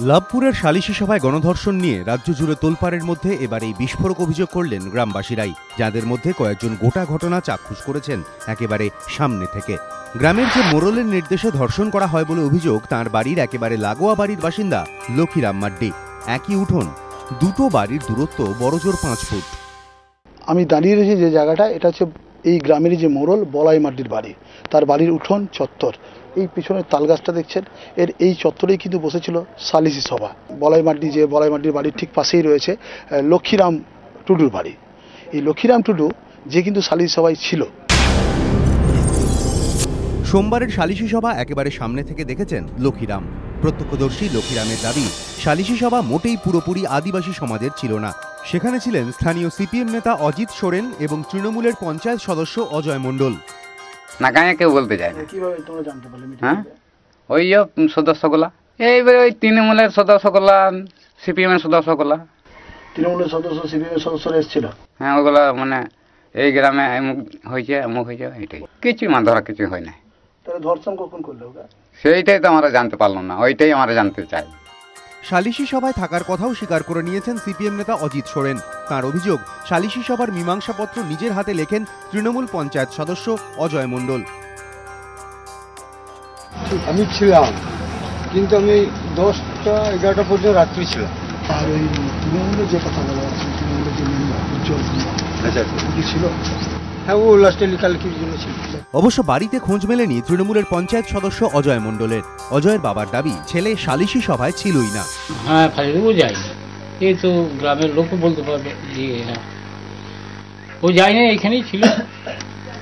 লাভপুরের সালিশি সভায় গণধর্ষণ নিয়ে রাজ্য জুড়ে তোলপাড়ের মধ্যে এবার এই বিস্ফোরক অভিযোগ করলেন গ্রামবাসীরাই, যাদের মধ্যে কয়েকজন গোটা ঘটনা চাক্ষুষ করেছেন একেবারে সামনে থেকে। গ্রামের যে মোড়লের নির্দেশে ধর্ষণ করা হয় বলে অভিযোগ, তাঁর বাড়ির একেবারে লাগোয়া বাড়ির বাসিন্দা লক্ষীরাম মাড্ডি। একই উঠোন, দুটো বাড়ির দূরত্ব বড়জোর 5 ফুট। আমি দাঁড়িয়ে রয়েছি যে জায়গাটা, এটা হচ্ছে এই গ্রামেরই যে মোড়ল বলাই মাড্ডির বাড়ি, তার বাড়ির উঠোন চত্বর। এই পিছনের তালগাছটা দেখছেন, এর এই চত্বরেই কিন্তু বসেছিল সালিসি সভা। বলাই মাড্ডির বাড়ির ঠিক পাশেই রয়েছে লক্ষীরাম টুডুর বাড়ি। এই লক্ষীরাম টুডু যে কিন্তু সালিসি সভায় ছিল। সোমবারের সালিশি সভা একেবারে সামনে থেকে দেখেছেন লক্ষীরাম। প্রত্যক্ষদর্শী লক্ষীরামের দাবি, সালিশি সভা মোটেই পুরোপুরি আদিবাসী সমাজের ছিল না। সেখানে ছিলেন স্থানীয় সিপিএম নেতা অজিত সোরেন এবং তৃণমূলের পঞ্চায়েত সদস্য অজয় মণ্ডল। না গায়ে কেউ বলতে যায় না। কিভাবে তোমরা জানতে পারলে? হ্যাঁ, ওই যে সদস্যগুলা, এইবার ওই তৃণমূলের সদস্যগুলা, সিপিএমের সদস্যগুলা। তৃণমূলের সদস্য সিপিএমের সদস্যরা এসেছিল? হ্যাঁ, ওইগুলা মানে এই গ্রামে অমুক হয়েছে এটাই, কিছুই ধরা কিছু হয় না। তাহলে ধর্ষণ কখন করলো? সেইটাই তো আমরা জানতে পারলাম না, ওইটাই আমরা জানতে চাই। সালিশি সভায় থাকার কথাও স্বীকার করে নিয়েছেন সিপিএম নেতা অজিত সোরেন। তাঁর অভিযোগ, সালিশি সভার মীমাংসাপত্র নিজের হাতে লেখেন তৃণমূল পঞ্চায়েত সদস্য অজয় মণ্ডল। আমি ছিলাম, কিন্তু আমি 10টা-11টা পর্যন্ত রাত্রি ছিলাম। আর ওই তৃণমূলের যে কথা বলা হচ্ছে, তৃণমূলের যে উজ্জ্বল ছিল, হ্যাঁ, ও লাস্টে লেখালেখির জন্য ছিল। অবশ্য বাড়িতে খোঁজ মেলেনি তৃণমূলের পঞ্চায়েত সদস্য অজয় মণ্ডলের। অজয়ের বাবার দাবি, ছেলে সালিশি সভায় ছিলই না। হ্যাঁ, ফাইলেও যায়নি, এই তো গ্রামের লোকও বলতে পারবে যে হ্যাঁ ও যায়নি, এখানেই ছিল।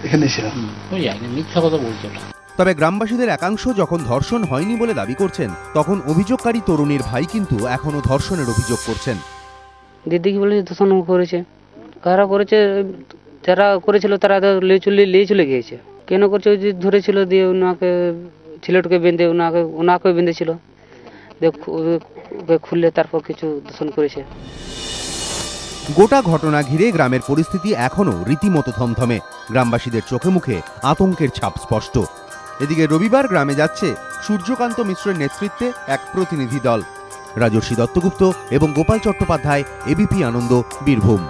এখানে ছিল, ও যায়নি, মিথ্যা কথা বলছে না। তবে গ্রামবাসীদের একাংশ যখন ধর্ষণ হয়নি বলে দাবি করছেন, তখন অভিযোগকারী তরুণীর ভাই কিন্তু এখনো ধর্ষণের অভিযোগ করছেন। দিদি বলে ধর্ষণ করেছে, কারা করেছে, যারা করেছিল তারা লিয়ে চলে গিয়েছে। কেন করছে? ওই যে ধরেছিল, দিয়ে ওনাকে ছেলেটাকে বেঁধে ওনাকে বেঁধেছিল, ওকে খুললে তারপর কিছু ধর্ষণ করেছে। গোটা ঘটনা ঘিরে গ্রামের পরিস্থিতি এখনো রীতিমতো থমথমে। গ্রামবাসীদের চোখে মুখে আতঙ্কের ছাপ স্পষ্ট। এদিকে রবিবার গ্রামে যাচ্ছে সূর্যকান্ত মিশ্রের নেতৃত্বে এক প্রতিনিধি দল। রাজর্ষি দত্তগুপ্ত এবং গোপাল চট্টোপাধ্যায়, এবিপি আনন্দ, বীরভূম।